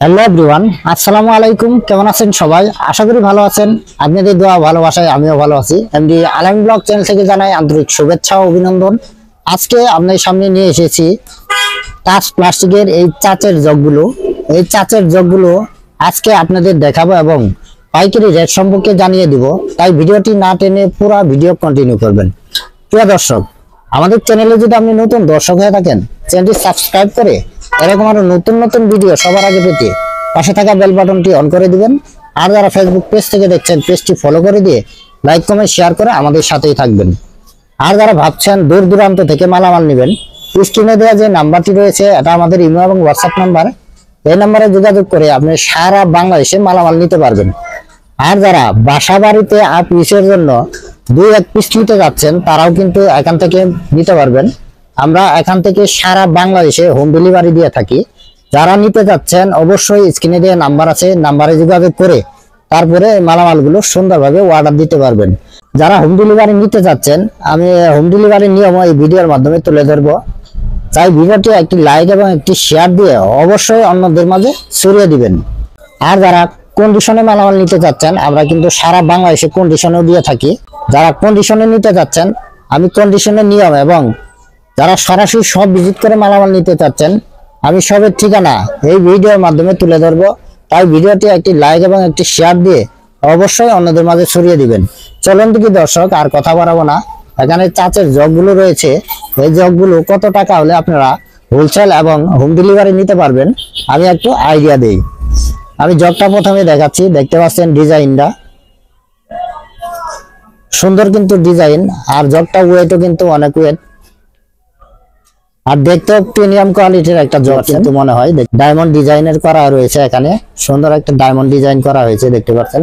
Hello everyone, আসসালামু আলাইকুম। কেমন আছেন সবাই? আশা করি ভালো আছেন। আপনাদের দোয়া ভালোবাসায় আমিও ভালো আছি। এমডি আলামিন ব্লগ চ্যানেল থেকে জানাই আন্তরিক শুভেচ্ছা ও অভিনন্দন। আজকে আপনাদের সামনে নিয়ে এসেছি টাচ প্লাস্টিকের এই চাচের জগগুলো। এই চাচের জগগুলো আজকে আপনাদের দেখাবো এবং পাইকারি রেট সম্পর্কে জানিয়ে দিব। তাই ভিডিওটি না টেনে পুরো ভিডিও কন্টিনিউ করবেন। প্রিয় দর্শক, আমাদের চ্যানেলে যদি আপনি নতুন দর্শক হয়ে থাকেন, চ্যানেলটি সাবস্ক্রাইব করে এরকম আরো নতুন নতুন ভিডিও সবার আগে পেতে পাশে থাকা বেল বাটনটি অন করে দিবেন। আর যারা ফেসবুক পেজ থেকে দেখছেন, পেজটি ফলো করে দিয়ে লাইক কমেন্ট শেয়ার করে আমাদের সাথেই থাকবেন। আর যারা ভাবছেন দূর দূরান্ত থেকে মালামাল নেবেন, স্ক্রিনে দেওয়া যে নাম্বারটি রয়েছে এটা আমাদের ইমেল এবং হোয়াটসঅ্যাপ নাম্বার। এই নাম্বারে যোগাযোগ করে আপনি সারা বাংলাদেশে মালামাল নিতে পারবেন। আর যারা বাসা বাড়িতে পিসের জন্য 2-1 পিস নিতে যাচ্ছেন, তারাও কিন্তু এখান থেকে নিতে পারবেন। আমরা এখান থেকে সারা বাংলাদেশে হোম ডেলিভারি দিয়ে থাকি। যারা নিতে যাচ্ছেন অবশ্যই স্ক্রিনে দেওয়া নাম্বার আছে, নাম্বারে যোগাযোগ করে তারপরে মালামালগুলো সুন্দরভাবে অর্ডার দিতে পারবেন। যারা হোম ডেলিভারি নিতে যাচ্ছেন, আমি হোম ডেলিভারির নিয়ম এই ভিডিওর মাধ্যমে তুলে ধরবো। তাই ভিডিওটি একটি লাইক এবং একটি শেয়ার দিয়ে অবশ্যই অন্যদের মাঝে ছড়িয়ে দিবেন। আর যারা কন্ডিশনে মালামাল নিতে চাচ্ছেন, আমরা কিন্তু সারা বাংলাদেশে কন্ডিশনেও দিয়ে থাকি। যারা কন্ডিশনে নিতে চাচ্ছেন, আমি কন্ডিশনের নিয়ম এবং যারা সরাসরি সব ভিজিট করে মালামাল নিতে চাচ্ছেন, আমি সবের ঠিকানা এই ভিডিওর মাধ্যমে তুলে ধরবো। তাই ভিডিওটি একটি লাইক এবং একটি শেয়ার দিয়ে অবশ্যই অন্যদের মাঝে ছড়িয়ে দিবেন। চলুন দেখি দর্শক, আর কথা বাড়াবো না। এখানে চাচের জগগুলো রয়েছে। এই জগগুলো কত টাকা হলে আপনারা হোলসেল এবং হোম ডেলিভারি নিতে পারবেন, আমি একটু আইডিয়া দেই। আমি জগটা প্রথমে দেখাচ্ছি। দেখতে পাচ্ছেন ডিজাইনটা সুন্দর কিন্তু ডিজাইন, আর জগটা ওয়েটও কিন্তু অনেক ওয়েট, আর দেখতেও প্রিমিয়াম কোয়ালিটির একটা জগ কিন্তু মনে হয়। ডায়মন্ড ডিজাইনের করা রয়েছে, এখানে সুন্দর একটা ডায়মন্ড ডিজাইন করা হয়েছে, দেখতে পাচ্ছেন।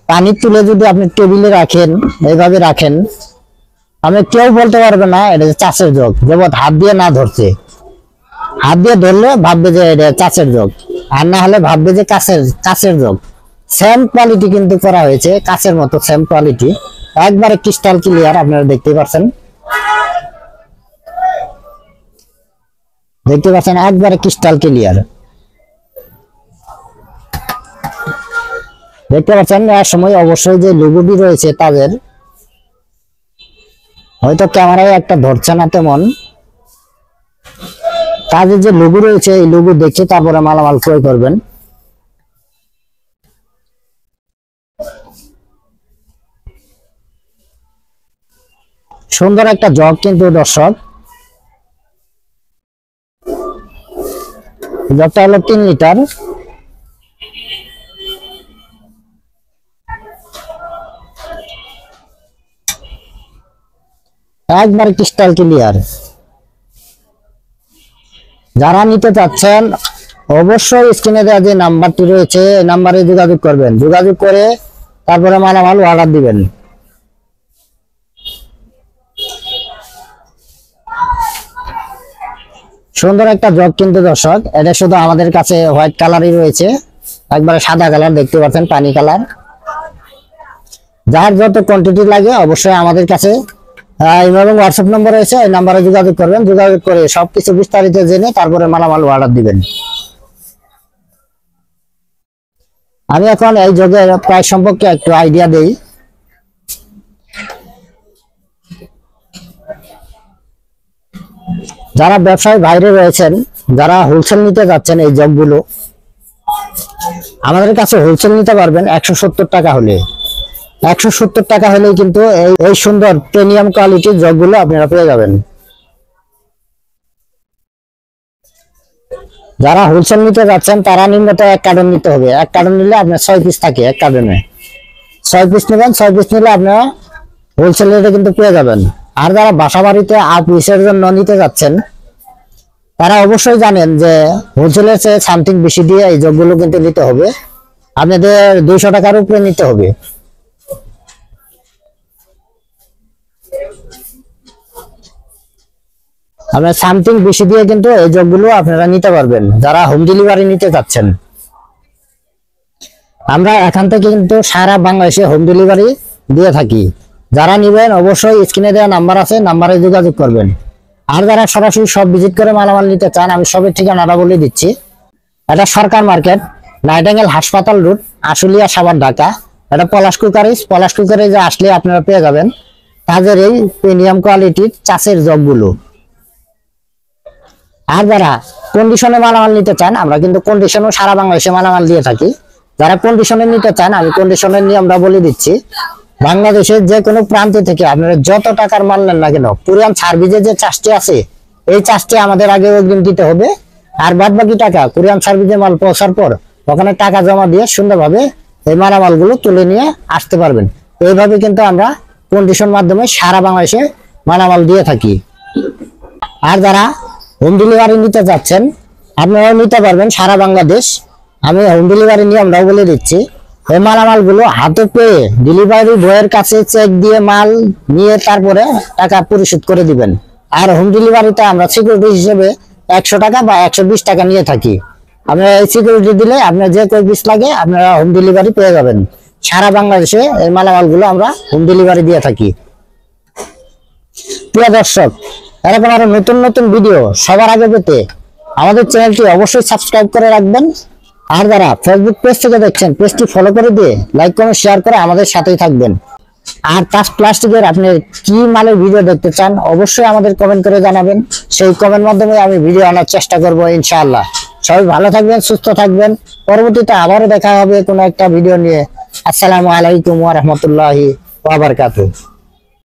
পানির তুলে যদি আপনি টেবিলে রাখেন, এইভাবে রাখেন, আমি কেউ বলতে পারবে না এটা চাষের জগ। যেমন হাত দিয়ে না ধরছে, হাত দিয়ে ধরলে ভাববে যে এটা চাষের জগ, আর না হলে ভাববে যে কাঁচের জগ। সেম কোয়ালিটি কিন্তু করা হয়েছে, কাঁচের মতো সেম কোয়ালিটি, একবারে ক্রিস্টাল ক্লিয়ার। আপনারা দেখতে পাচ্ছেন একবারে ক্রিস্টাল ক্লিয়ার দেখতে পাচ্ছেন। এর সময় অবশ্যই যে লোগোটি রয়েছে তাদের, হয়তো ক্যামেরায় একটা ধরছে না তেমন, তাদের যে লোগো রয়েছে এই লোগো দেখে তারপরে মালামাল ক্রয় করবেন। সুন্দর একটা জগ কিন্তু দর্শক। জগটা হলো 3 লিটার। একবার ক্রিস্টাল ক্লিয়ার। যারা নিতে চাচ্ছেন অবশ্যই স্ক্রিনে দেওয়া যে নাম্বারটি রয়েছে এই নাম্বারে যোগাযোগ করবেন। যোগাযোগ করে তারপরে মালামাল অর্ডার দিবেন। সুন্দর একটা জগ কিন্তু দর্শক। এটা শুধু আমাদের কাছে হোয়াইট কালারই রয়েছে, একবারে সাদা কালার, দেখতে পাচ্ছেন পানি কালার। যার যত কোয়ান্টিটি লাগে অবশ্যই আমাদের কাছে এবং হোয়াটসঅ্যাপ নম্বর রয়েছে, এই নাম্বারে যোগাযোগ করবেন। যোগাযোগ করে সবকিছু বিস্তারিত জেনে তারপরে মালামাল অর্ডার দিবেন। আমি এখন এই জগের প্রাইস সম্পর্কে একটু আইডিয়া দেই। যারা ব্যবসায়ী বাইরে রয়েছেন, যারা হোলসেল নিতে যাচ্ছেন, এই জগগুলো আমাদের কাছে হোলসেল নিতে পারবেন 170 টাকা হলে। 170 টাকা হলেই কিন্তু এই সুন্দর প্রিমিয়াম কোয়ালিটির জগগুলো আপনারা পেয়ে যাবেন। যারা হোলসেল নিতে যাচ্ছেন তারা নিম্নত 1 কার্টন নিতে হবে। 1 কার্টন নিলে আপনার 6 পিস থাকে, 1 কার্টনে 6 পিস নেবেন। 6 পিস নিলে আপনারা হোলসেল রেটে কিন্তু পেয়ে যাবেন। আর যারা বাসা বাড়িতে পিসের জন্য নিতে যাচ্ছেন, তারা অবশ্যই জানেন যে হোলসেলের চেয়ে সামথিং বেশি দিয়ে এই জগগুলো কিন্তু নিতে হবে। আপনাদের 200 টাকার উপরে নিতে হবে। আপনার সামথিং বেশি দিয়ে কিন্তু এই জগগুলো আপনারা নিতে পারবেন যারা হোম ডেলিভারি নিতে যাচ্ছেন। আমরা এখান থেকে কিন্তু সারা বাংলাদেশে হোম ডেলিভারি দিয়ে থাকি। যারা নেবেন অবশ্যই স্ক্রিনে দেওয়া নাম্বার আছে, নাম্বারে যোগাযোগ করবেন। আর যারা সরাসরি সব ভিজিট করে মালামাল নিতে চান, আমি সবের ঠিকানাটা বলে দিচ্ছি। এটা সরকার মার্কেট, নাইটিঙ্গেল হাসপাতাল রোড, আশুলিয়া, সাভার, ঢাকা। এটা পলাশ কুকারিজ আসলে আপনারা পেয়ে যাবেন তাদের এই প্রিমিয়াম কোয়ালিটির চাষের জগগুলো। আর যারা কন্ডিশনে মালামাল নিতে চান, আমরা কিন্তু কন্ডিশনও সারা বাংলাদেশে মালামাল দিয়ে থাকি। যারা কন্ডিশনে নিতে চান, আমি কন্ডিশনের নিয়মটা বলে দিচ্ছি। বাংলাদেশের যে কোনো প্রান্ত থেকে আপনারা যত টাকার মাল নেন না কেন, কুরিয়ান সার্ভিসের যে চার্জটি আছে, এই চার্জটি আমাদের আগে অগ্রিম দিতে হবে। আর বাদ বাকি টাকা কুরিয়ান সার্ভিসে মাল পৌঁছার পর ওখানে টাকা জমা দিয়ে সুন্দরভাবে এই মালামালগুলো তুলে নিয়ে আসতে পারবেন। এইভাবে কিন্তু আমরা কন্ডিশন মাধ্যমে সারা বাংলাদেশে মালামাল দিয়ে থাকি। আর যারা হোম ডেলিভারি নিতে যাচ্ছেন, আপনারাও নিতে পারবেন সারা বাংলাদেশ। আমি হোম ডেলিভারি নিয়মটাও বলে দিচ্ছি। এই মালামালগুলো হাতে পেয়ে ডেলিভারি বয়ের কাছে চেক দিয়ে মাল নিয়ে তারপরে টাকা পরিশোধ করে দিবেন। আর হোম ডেলিভারিতে আমরা সিকিউরিটি হিসেবে 100 টাকা বা 120 টাকা নিয়ে থাকি। আপনারা এই সিকিউরিটি দিলে আপনার যে কয় পিস লাগে আপনারা হোম ডেলিভারি পেয়ে যাবেন। সারা বাংলাদেশে এই মালামালগুলো আমরা হোম ডেলিভারি দিয়ে থাকি। প্রিয় দর্শক, এরকম আরো নতুন নতুন ভিডিও সবার আগে পেতে আমাদের চ্যানেলটি অবশ্যই সাবস্ক্রাইব করে রাখবেন। আর যারা ফেসবুক পেজ থেকে দেখছেন, পেজটি ফলো করে দিয়ে লাইক কমেন্ট শেয়ার করে আমাদের সাথেই থাকবেন। আর তাজ প্লাস্টিকের আপনি কি মালের ভিডিও দেখতে চান অবশ্যই আমাদের কমেন্ট করে জানাবেন। সেই কমেন্ট মাধ্যমে আমি ভিডিও আনার চেষ্টা করব ইনশাআল্লাহ। সবাই ভালো থাকবেন, সুস্থ থাকবেন। পরবর্তীতে আবারও দেখা হবে কোনো একটা ভিডিও নিয়ে। আসসালামু আলাইকুম ওয়া রাহমাতুল্লাহি ওয়া বারাকাতুহু।